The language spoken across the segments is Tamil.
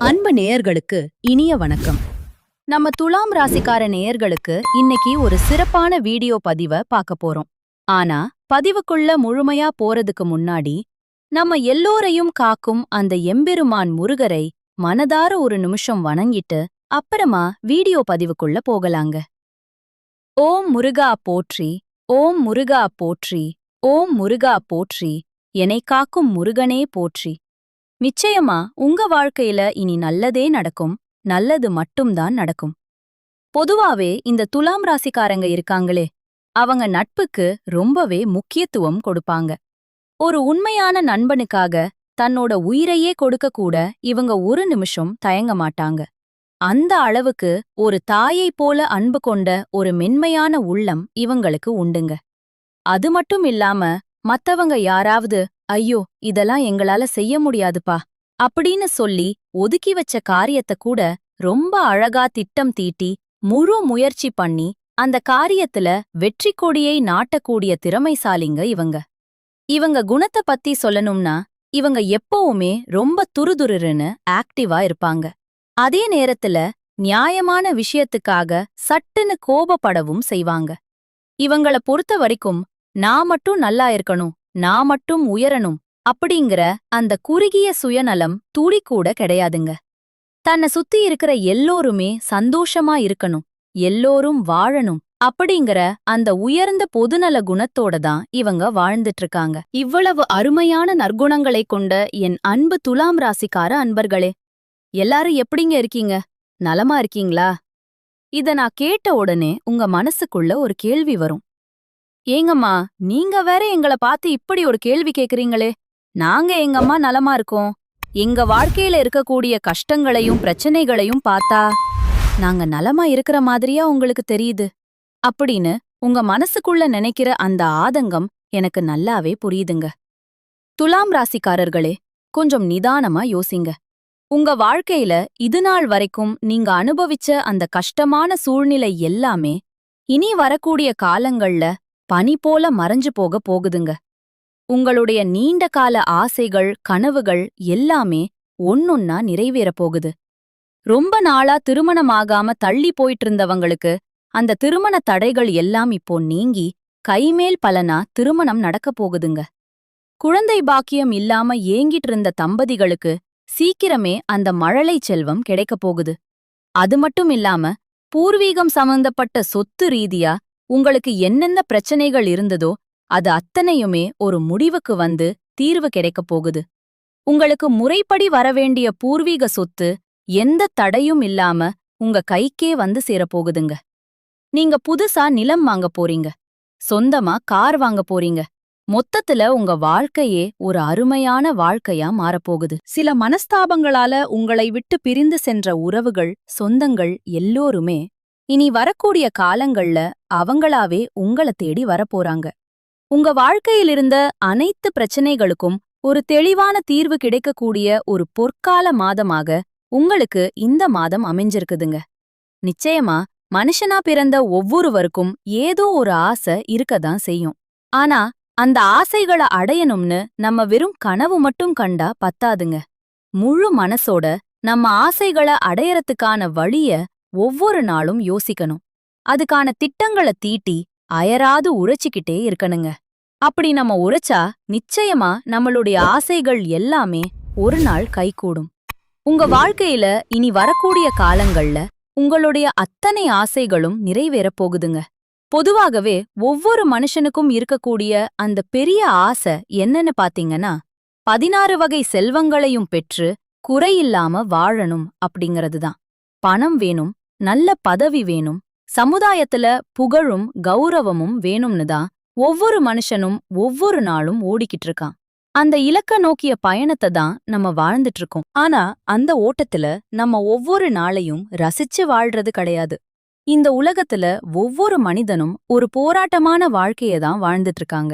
அன்பு நேயர்களுக்கு இனிய வணக்கம். நம்ம துலாம் ராசிக்கார நேயர்களுக்கு இன்னைக்கு ஒரு சிறப்பான வீடியோ பதிவை பார்க்க போறோம். ஆனா பதிவுக்குள்ள முழுமையா போறதுக்கு முன்னாடி நம்ம எல்லோரையும் காக்கும் அந்த எம்பெருமான் முருகரை மனதார ஒரு நிமிஷம் வணங்கிட்டு அப்புறமா வீடியோ பதிவுக்குள்ள போகலாங்க. ஓம் முருகா போற்றி, ஓம் முருகா போற்றி, ஓம் முருகா போற்றி, என்னை காக்கும் முருகனே போற்றி. நிச்சயமா உங்க வாழ்க்கையில இனி நல்லதே நடக்கும், நல்லது மட்டும்தான் நடக்கும். பொதுவாவே இந்த துலாம் ராசிக்காரங்க இருக்காங்களே, அவங்க நட்புக்கு ரொம்பவே முக்கியத்துவம் கொடுப்பாங்க. ஒரு உண்மையான நண்பனுக்காக தன்னோட உயிரையே கொடுக்க கூட இவங்க ஒரு நிமிஷம் தயங்க மாட்டாங்க. அந்த அளவுக்கு ஒரு தாயைப் போல அன்பு கொண்ட ஒரு மென்மையான உள்ளம் இவங்களுக்கு உண்டுங்க. அது மட்டும் இல்லாம மத்தவங்க யாராவது ஐயோ இதெல்லாம் எங்களால செய்ய முடியாதுப்பா அப்படின்னு சொல்லி ஒதுக்கி வச்ச காரியத்த கூட ரொம்ப அழகா திட்டம் தீட்டி முழு முயற்சி பண்ணி அந்த காரியத்துல வெற்றி கொடியை நாட்டக்கூடிய திறமைசாலிங்க இவங்க. இவங்க குணத்தை பத்தி சொல்லணும்னா இவங்க எப்பவுமே ரொம்ப துருதுருன்னு ஆக்டிவா இருப்பாங்க. அதே நேரத்துல நியாயமான விஷயத்துக்காக சட்டுன்னு கோபப்படவும் செய்வாங்க. இவங்கள பொறுத்த வரைக்கும் நான் மட்டும் நல்லா இருக்கணும், நான் மட்டும் உயரணும் அப்படிங்கிற அந்த குறுகிய சுயநலம் துளி கூட கிடையாதுங்க. தன்னை சுத்தி இருக்கிற எல்லோருமே சந்தோஷமா இருக்கணும், எல்லோரும் வாழணும் அப்படிங்கிற அந்த உயர்ந்த பொதுநல குணத்தோட தான் இவங்க வாழ்ந்துட்டு இருக்காங்க. இவ்வளவு அருமையான நற்குணங்களைக் கொண்ட என் அன்பு துலாம் ராசிக்கார அன்பர்களே, எல்லாரும் எப்படிங்க இருக்கீங்க? நலமா இருக்கீங்களா? இத நான் கேட்ட உடனே உங்க மனசுக்குள்ள ஒரு கேள்வி வரும். ஏங்கம்மா, நீங்க வேற எங்கள பார்த்து இப்படி ஒரு கேள்வி கேக்குறீங்களே? நாங்க எங்கம்மா நலமா இருக்கோம். எங்க வாழ்க்கையில இருக்கக்கூடிய கஷ்டங்களையும் பிரச்சனைகளையும் பார்த்தா நாங்க நலமா இருக்கிற மாதிரியா உங்களுக்கு தெரியுது அப்படின்னு உங்க மனசுக்குள்ள நினைக்கிற அந்த ஆதங்கம் எனக்கு நல்லாவே புரியுதுங்க. துலாம் ராசிக்காரர்களே, கொஞ்சம் நிதானமா யோசிங்க. உங்க வாழ்க்கையில இதுநாள் வரைக்கும் நீங்க அனுபவிச்ச அந்த கஷ்டமான சூழ்நிலை எல்லாமே இனி வரக்கூடிய காலங்கள்ல பனி போல மறைஞ்சு போக போகுதுங்க. உங்களுடைய நீண்ட கால ஆசைகள் கனவுகள் எல்லாமே ஒன்னொன்னா நிறைவேறப் போகுது. ரொம்ப நாளா திருமணமாகாம தள்ளி போயிட்டு இருந்தவங்களுக்கு அந்த திருமண தடைகள் எல்லாம் இப்போ நீங்கி கைமேல் பலனா திருமணம் நடக்கப் போகுதுங்க. குழந்தை பாக்கியம் இல்லாம ஏங்கிட்டு இருந்த தம்பதிகளுக்கு சீக்கிரமே அந்த மழலை செல்வம் கிடைக்கப் போகுது. அது மட்டும் இல்லாம பூர்வீகம் சம்பந்தப்பட்ட சொத்து ரீதியா உங்களுக்கு என்னென்ன பிரச்சனைகள் இருந்ததோ அது அத்தனையுமே ஒரு முடிவுக்கு வந்து தீர்வு கிடைக்கப் போகுது. உங்களுக்கு முறைப்படி வரவேண்டிய பூர்வீக சொத்து எந்த தடையும் இல்லாம உங்க கைக்கே வந்து சேரப்போகுதுங்க. நீங்க புதுசா நிலம் வாங்க போறீங்க, சொந்தமா கார் வாங்க போறீங்க. மொத்தத்துல உங்க வாழ்க்கையே ஒரு அருமையான வாழ்க்கையா மாறப்போகுது. சில மனஸ்தாபங்களால உங்களை விட்டு பிரிந்து சென்ற உறவுகள் சொந்தங்கள் எல்லோருமே இனி வரக்கூடிய காலங்கள்ல அவங்களாவே உங்கள தேடி வரப்போறாங்க. உங்க வாழ்க்கையிலிருந்த அனைத்து பிரச்சனைகளுக்கும் ஒரு தெளிவான தீர்வு கிடைக்கக்கூடிய ஒரு பொற்கால மாதமாக உங்களுக்கு இந்த மாதம் அமைஞ்சிருக்குதுங்க. நிச்சயமா மனுஷனா பிறந்த ஒவ்வொருவருக்கும் ஏதோ ஒரு ஆசை இருக்கதான் செய்யும். ஆனா அந்த ஆசைகளை அடையணும்னு நம்ம வெறும் கனவு மட்டும் கண்டா பத்தாதுங்க. முழு மனசோட நம்ம ஆசைகளை அடையறதுக்கான வழிய ஒவ்வொரு நாளும் யோசிக்கணும். அதுக்கான திட்டங்களை தீட்டி அயராது உழைச்சிக்கிட்டே இருக்கணுங்க. அப்படி நம்ம உழைச்சா நிச்சயமா நம்மளுடைய ஆசைகள் எல்லாமே ஒரு நாள் கைகூடும். உங்க வாழ்க்கையில இனி வரக்கூடிய காலங்கள்ல உங்களுடைய அத்தனை ஆசைகளும் நிறைவேறப் போகுதுங்க. பொதுவாகவே ஒவ்வொரு மனுஷனுக்கும் இருக்கக்கூடிய அந்த பெரிய ஆசை என்னன்னு பாத்தீங்கன்னா 16 வகை செல்வங்களையும் பெற்று குறையில்லாம வாழணும் அப்படிங்கறதுதான். பணம் வேணும், நல்ல பதவி வேணும், சமுதாயத்துல புகழும் கௌரவமும் வேணும்னு தான் ஒவ்வொரு மனுஷனும் ஒவ்வொரு நாளும் ஓடிக்கிட்டு இருக்கான். அந்த இலக்க நோக்கிய பயணத்தை தான் நம்ம வாழ்ந்துட்டு இருக்கோம். ஆனா அந்த ஓட்டத்துல நம்ம ஒவ்வொரு நாளையும் ரசிச்சு வாழ்றது கிடையாது. இந்த உலகத்துல ஒவ்வொரு மனிதனும் ஒரு போராட்டமான வாழ்க்கைய தான் வாழ்ந்துட்டு இருக்காங்க.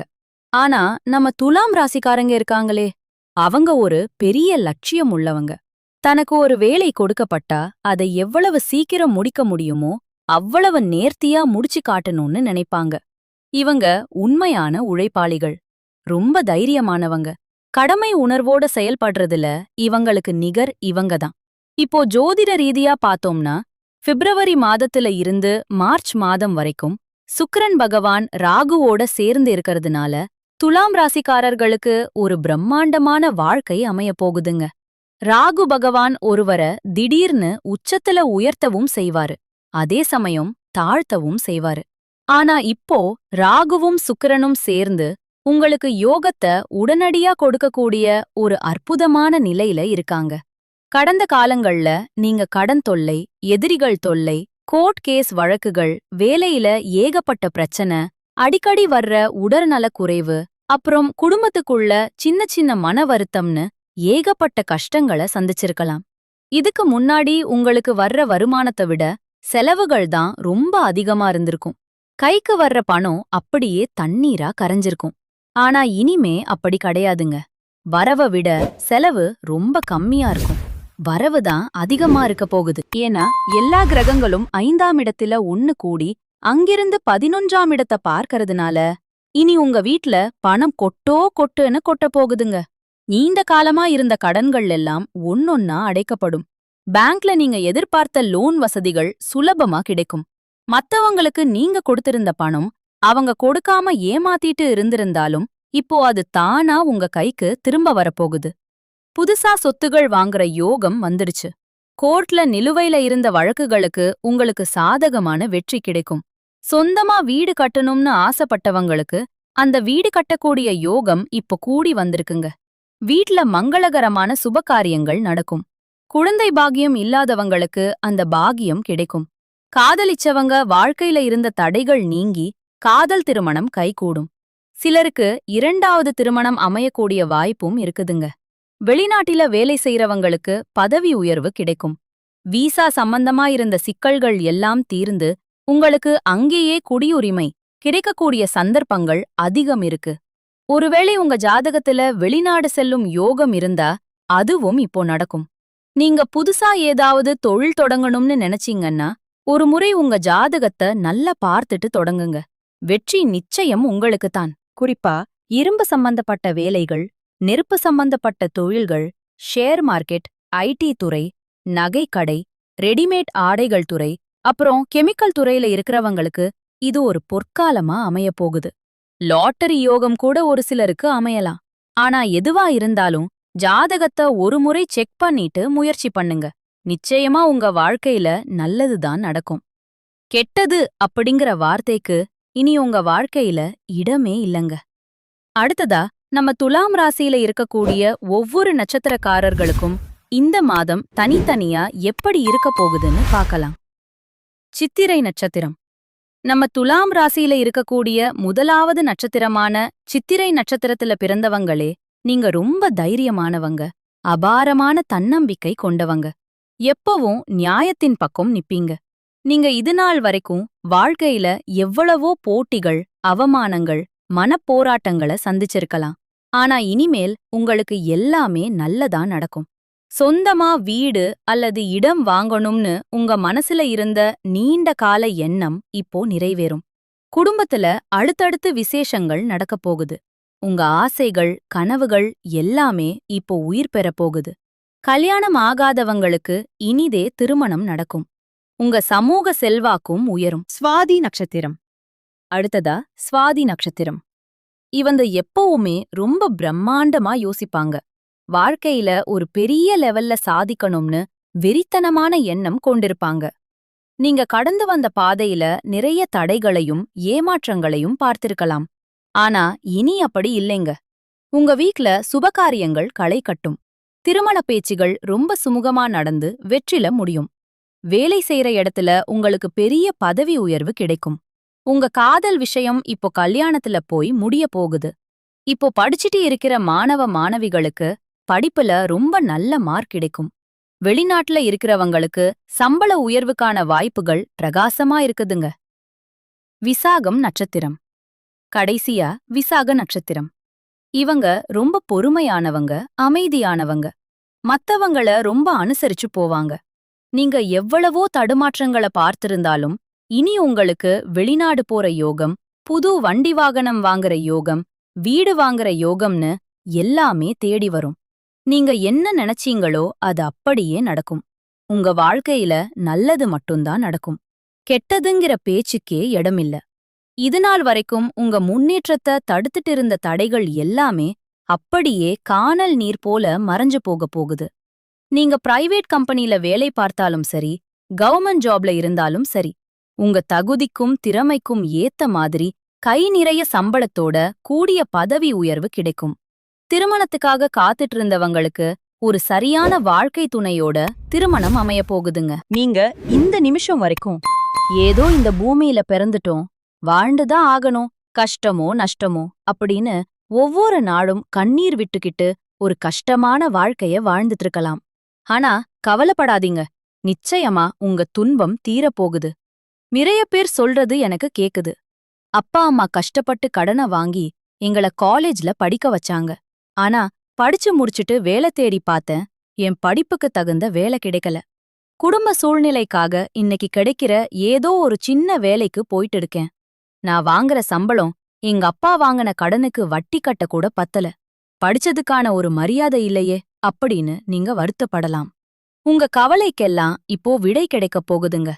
ஆனா நம்ம துலாம் ராசிக்காரங்க இருக்காங்களே, அவங்க ஒரு பெரிய லட்சியம் உள்ளவங்க. தனக்கு ஒரு வேலை கொடுக்கப்பட்டா அதை எவ்வளவு சீக்கிரம் முடிக்க முடியுமோ அவ்வளவு நேர்த்தியா முடிச்சு காட்டணும்னு நினைப்பாங்க. இவங்க உண்மையான உழைப்பாளிகள், ரொம்ப தைரியமானவங்க. கடமை உணர்வோட செயல்படுறதுல இவங்களுக்கு நிகர் இவங்க தான். இப்போ ஜோதிட ரீதியா பார்த்தோம்னா பிப்ரவரி மாதத்துல இருந்து மார்ச் மாதம் வரைக்கும் சுக்கிரன் பகவான் ராகுவோட சேர்ந்து இருக்கறதுனால துலாம் ராசிக்காரர்களுக்கு ஒரு பிரம்மாண்டமான வாழ்க்கை அமையப் போகுதுங்க. ராகு பகவான் ஒருவர திடீர்னு உச்சத்துல உயர்த்தவும் செய்வாரு, அதே சமயம் தாழ்த்தவும் செய்வாரு. ஆனா இப்போ ராகுவும் சுக்கிரனும் சேர்ந்து உங்களுக்கு யோகத்தை உடனடியா கொடுக்கக்கூடிய ஒரு அற்புதமான நிலையில இருக்காங்க. கடந்த காலங்கள்ல நீங்க கடன் தொல்லை, எதிரிகள் தொல்லை, கோர்ட் கேஸ் வழக்குகள், வேலையில ஏகப்பட்ட பிரச்சனை, அடிக்கடி வர்ற உடல்நலக் குறைவு, அப்புறம் குடும்பத்துக்குள்ள சின்ன சின்ன மன வருத்தம்னு ஏகப்பட்ட கஷ்டங்கள சந்திச்சிருக்கலாம். இதுக்கு முன்னாடி உங்களுக்கு வர்ற வருமானத்தை விட செலவுகள் தான் ரொம்ப அதிகமா இருந்திருக்கும். கைக்கு வர்ற பணம் அப்படியே தண்ணீரா கரைஞ்சிருக்கும். ஆனா இனிமே அப்படி கிடையாதுங்க. வரவ விட செலவு ரொம்ப கம்மியா இருக்கும். வரவு தான் அதிகமா இருக்க போகுது. ஏன்னா எல்லா கிரகங்களும் 5ஆம் இடத்துல ஒன்னு கூடி அங்கிருந்து 11ஆம் இடத்தை பார்க்கறதுனால இனி உங்க வீட்ல பணம் கொட்டுன்னு கொட்ட போகுதுங்க. நீண்ட காலமா இருந்த கடன்கள் எல்லாம் ஒன்னொன்னா அடைக்கப்படும். பேங்க்ல நீங்க எதிர்பார்த்த லோன் வசதிகள் சுலபமா கிடைக்கும். மத்தவங்களுக்கு நீங்க கொடுத்திருந்த பணம் அவங்க கொடுக்காம ஏமாத்திட்டு இருந்திருந்தாலும் இப்போ அது தானா உங்க கைக்கு திரும்ப வரப்போகுது. புதுசா சொத்துகள் வாங்குற யோகம் வந்துடுச்சு. கோர்ட்ல நிலுவையில இருந்த வழக்குகளுக்கு உங்களுக்கு சாதகமான வெற்றி கிடைக்கும். சொந்தமா வீடு கட்டணும்னு ஆசைப்பட்டவங்களுக்கு அந்த வீடு கட்டக்கூடிய யோகம் இப்போ கூடி வந்திருக்குங்க. வீட்ல மங்களகரமான சுபகாரியங்கள் நடக்கும். குழந்தை பாக்கியம் இல்லாதவங்களுக்கு அந்த பாக்கியம் கிடைக்கும். காதலிச்சவங்க வாழ்க்கையில இருந்த தடைகள் நீங்கி காதல் திருமணம் கைகூடும். சிலருக்கு 2வது திருமணம் அமையக்கூடிய வாய்ப்பும் இருக்குதுங்க. வெளிநாட்டில வேலை செய்யறவங்களுக்கு பதவி உயர்வு கிடைக்கும். வீசா சம்பந்தமா இருந்த சிக்கல்கள் எல்லாம் தீர்ந்து உங்களுக்கு அங்கேயே குடியுரிமை கிடைக்கக்கூடிய சந்தர்ப்பங்கள் அதிகம் இருக்கு. ஒருவேளை உங்க ஜாதகத்துல வெளிநாடு செல்லும் யோகம் இருந்தா அதுவும் இப்போ நடக்கும். நீங்க புதுசா ஏதாவது தொழில் தொடங்கணும்னு நினைச்சீங்கன்னா ஒரு முறை உங்க ஜாதகத்தை நல்லா பார்த்துட்டு தொடங்குங்க. வெற்றி நிச்சயம் உங்களுக்குத்தான். குறிப்பா இரும்பு சம்பந்தப்பட்ட வேலைகள், நெருப்பு சம்பந்தப்பட்ட தொழில்கள், ஷேர் மார்க்கெட், ஐடி துறை, நகைக்கடை, ரெடிமேட் ஆடைகள் துறை, அப்புறம் கெமிக்கல் துறையில இருக்கிறவங்களுக்கு இது ஒரு பொற்காலமா அமையப் போகுது. லாட்டரி யோகம் கூட ஒரு சிலருக்கு அமையலாம். ஆனா எதுவா இருந்தாலும் ஜாதகத்தை ஒரு முறை செக் பண்ணிட்டு முயற்சி பண்ணுங்க. நிச்சயமா உங்க வாழ்க்கையில நல்லதுதான் நடக்கும். கெட்டது அப்படிங்கிற வார்த்தைக்கு இனி உங்க வாழ்க்கையில இடமே இல்லங்க. அடுத்ததா நம்ம துலாம் ராசியில இருக்கக்கூடிய ஒவ்வொரு நட்சத்திரக்காரர்களுக்கும் இந்த மாதம் தனித்தனியா எப்படி இருக்க போகுதுன்னு பார்க்கலாம். சித்திரை நட்சத்திரம். நம்ம துலாம் ராசியில இருக்கக்கூடிய முதலாவது நட்சத்திரமான சித்திரை நட்சத்திரத்துல பிறந்தவங்களே நீங்க ரொம்ப தைரியமானவங்க, அபாரமான தன்னம்பிக்கை கொண்டவங்க. எப்பவும் நியாயத்தின் பக்கம் நிப்பீங்க. நீங்க இதுநாள் வரைக்கும் வாழ்க்கையில எவ்வளவோ போட்டிகள், அவமானங்கள், மனப்போராட்டங்களை சந்திச்சிருக்கலாம். ஆனா இனிமேல் உங்களுக்கு எல்லாமே நல்லதா நடக்கும். சொந்தமா வீடு அல்லது இடம் வாங்கணும்னு உங்க மனசுல இருந்த நீண்ட கால எண்ணம் இப்போ நிறைவேறும். குடும்பத்துல அடுத்தடுத்து விசேஷங்கள் நடக்கப் போகுது. உங்க ஆசைகள், கனவுகள் எல்லாமே இப்போ உயிர் பெறப் போகுது. கல்யாணம் ஆகாதவங்களுக்கு இனிதே திருமணம் நடக்கும். உங்க சமூக செல்வாக்கும் உயரும். சுவாதி நட்சத்திரம். அடுத்ததா சுவாதி நட்சத்திரம். இவங்க எப்பவுமே ரொம்ப பிரம்மாண்டமா யோசிப்பாங்க. வாழ்க்கையில ஒரு பெரிய லெவல்ல சாதிக்கணும்னு வெறித்தனமான எண்ணம் கொண்டிருப்பாங்க. நீங்க கடந்து வந்த பாதையில நிறைய தடைகளையும் ஏமாற்றங்களையும் பார்த்திருக்கலாம். ஆனா இனி அப்படி இல்லைங்க. உங்க வீட்ல சுபகாரியங்கள் களை கட்டும். திருமண பேச்சுகள் ரொம்ப சுமூகமா நடந்து வெற்றில முடியும். வேலை செய்யற இடத்துல உங்களுக்கு பெரிய பதவி உயர்வு கிடைக்கும். உங்க காதல் விஷயம் இப்போ கல்யாணத்துல போய் முடிய போகுது. இப்போ படிச்சுட்டு இருக்கிற மாணவ மாணவிகளுக்கு படிப்புல ரொம்ப நல்ல மார்க் கிடைக்கும். வெளிநாட்டுல இருக்கிறவங்களுக்கு சம்பள உயர்வுக்கான வாய்ப்புகள் பிரகாசமா இருக்குதுங்க. விசாகம் நட்சத்திரம். கடைசியா விசாக நட்சத்திரம். இவங்க ரொம்ப பொறுமையானவங்க, அமைதியானவங்க. மத்தவங்கள ரொம்ப அனுசரிச்சு போவாங்க. நீங்க எவ்வளவோ தடுமாற்றங்களை பார்த்திருந்தாலும் இனி உங்களுக்கு வெளிநாடு போற யோகம், புது வண்டி வாகனம் வாங்குற யோகம், வீடு வாங்குற யோகம்னு எல்லாமே தேடி வரும். நீங்க என்ன நினைச்சீங்களோ அது அப்படியே நடக்கும். உங்க வாழ்க்கையில நல்லது மட்டும்தான் நடக்கும். கெட்டதுங்கிற பேச்சுக்கே இடமில்ல. இதுநாள் வரைக்கும் உங்க முன்னேற்றத்தை தடுத்துட்டு இருந்த தடைகள் எல்லாமே அப்படியே கானல் நீர் போல மறைஞ்சு போகுது. நீங்க பிரைவேட் கம்பெனில வேலை பார்த்தாலும் சரி, கவர்மெண்ட் ஜாப்ல இருந்தாலும் சரி, உங்க தகுதிக்கும் திறமைக்கும் ஏத்த மாதிரி கை நிறைய சம்பளத்தோட கூடிய பதவி உயர்வு கிடைக்கும். திருமணத்துக்காக காத்துட்டு இருந்தவங்களுக்கு ஒரு சரியான வாழ்க்கை துணையோட திருமணம் அமைய போகுதுங்க. நீங்க இந்த நிமிஷம் வரைக்கும் ஏதோ இந்த பூமியில பிறந்துட்டோம், வாழ்ந்துதான் ஆகணும், கஷ்டமோ நஷ்டமோ அப்படின்னு ஒவ்வொரு நாளும் கண்ணீர் விட்டுக்கிட்டு ஒரு கஷ்டமான வாழ்க்கைய வாழ்ந்துட்டு இருக்கலாம். ஆனா கவலைப்படாதீங்க, நிச்சயமா உங்க துன்பம் தீரப்போகுது. நிறைய பேர் சொல்றது எனக்கு கேக்குது. அப்பா அம்மா கஷ்டப்பட்டு கடனை வாங்கி எங்கள காலேஜ்ல படிக்க வச்சாங்க. ஆனா படிச்சு முடிச்சுட்டு வேலை தேடி பார்த்தேன், என் படிப்புக்கு தகுந்த வேலை கிடைக்கல. குடும்ப சூழ்நிலைக்காக இன்னைக்கு கிடைக்கிற ஏதோ ஒரு சின்ன வேலைக்கு போயிட்டு இருக்கேன். நான் வாங்குற சம்பளம் எங்க அப்பா வாங்கின கடனுக்கு வட்டி கட்ட கூட பத்தல. படிச்சதுக்கான ஒரு மரியாதை இல்லையே அப்படின்னு நீங்க வருத்தப்படலாம். உங்க கவலைக்கெல்லாம் இப்போ விடை கிடைக்கப் போகுதுங்க.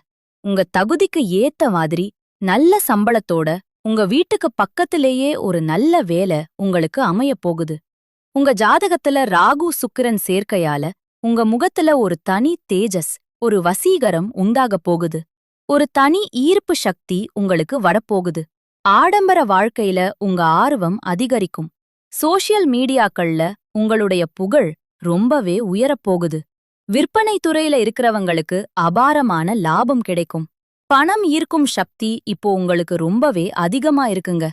உங்க தகுதிக்கு ஏத்த மாதிரி நல்ல சம்பளத்தோட உங்க வீட்டுக்கு பக்கத்திலேயே ஒரு நல்ல வேலை உங்களுக்கு அமையப் போகுது. உங்க ஜாதகத்துல ராகு சுக்கிரன் சேர்க்கையால உங்க முகத்துல ஒரு தனி தேஜஸ், ஒரு வசீகரம் உண்டாகப் போகுது. ஒரு தனி ஈர்ப்பு சக்தி உங்களுக்கு வரப்போகுது. ஆடம்பர வாழ்க்கையில உங்க ஆர்வம் அதிகரிக்கும். சோஷியல் மீடியாக்கள்ல உங்களுடைய புகழ் ரொம்பவே உயரப்போகுது. விற்பனை துறையில இருக்கிறவங்களுக்கு அபாரமான லாபம் கிடைக்கும். பணம் ஈர்க்கும் சக்தி இப்போ உங்களுக்கு ரொம்பவே அதிகமா இருக்குங்க.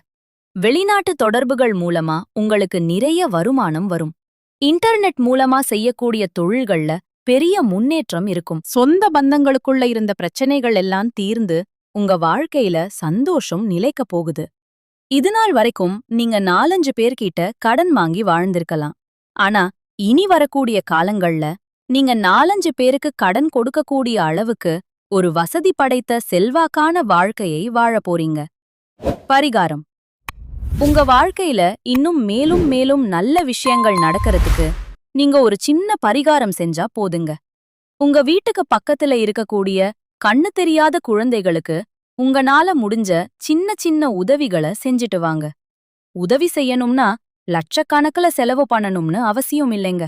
வெளிநாட்டு தொடர்புகள் மூலமா உங்களுக்கு நிறைய வருமானம் வரும். இன்டர்நெட் மூலமா செய்யக்கூடிய தொழில்கள்ல பெரிய முன்னேற்றம் இருக்கும். சொந்த பந்தங்களுக்குள்ள இருந்த பிரச்சனைகள் எல்லாம் தீர்ந்து உங்க வாழ்க்கையில சந்தோஷம் நிலைக்கப் போகுது. இதுநாள் வரைக்கும் நீங்க 4-5 பேர்கிட்ட கடன் வாங்கி வாழ்ந்திருக்கலாம். ஆனா இனி வரக்கூடிய காலங்கள்ல நீங்க 4-5 பேருக்கு கடன் கொடுக்கக்கூடிய அளவுக்கு ஒரு வசதி படைத்த செல்வாக்கான வாழ்க்கையை வாழப் போறீங்க. பரிகாரம்: உங்க வாழ்க்கையில இன்னும் மேலும் மேலும் நல்ல விஷயங்கள் நடக்கிறதுக்கு நீங்க ஒரு சின்ன பரிகாரம் செஞ்சா போதுங்க. உங்க வீட்டுக்கு பக்கத்துல இருக்கக்கூடிய கண்ணு தெரியாத குழந்தைகளுக்கு உங்கனால முடிஞ்ச சின்ன சின்ன உதவிகளை செஞ்சுட்டு வாங்க. உதவி செய்யணும்னா லட்சக்கணக்குல செலவு பண்ணணும்னு அவசியம் இல்லைங்க.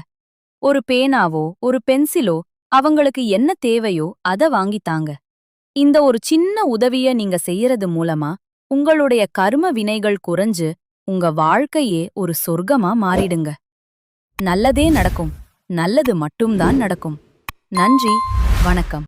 ஒரு பேனாவோ ஒரு பென்சிலோ அவங்களுக்கு என்ன தேவையோ அத வாங்கித்தாங்க. இந்த ஒரு சின்ன உதவிய நீங்க செய்யறது மூலமா உங்களுடைய கர்ம வினைகள் குறைஞ்சு உங்க வாழ்க்கையே ஒரு சொர்க்கமா மாறிடுங்க. நல்லதே நடக்கும். நல்லது மட்டும்தான் நடக்கும். நன்றி, வணக்கம்.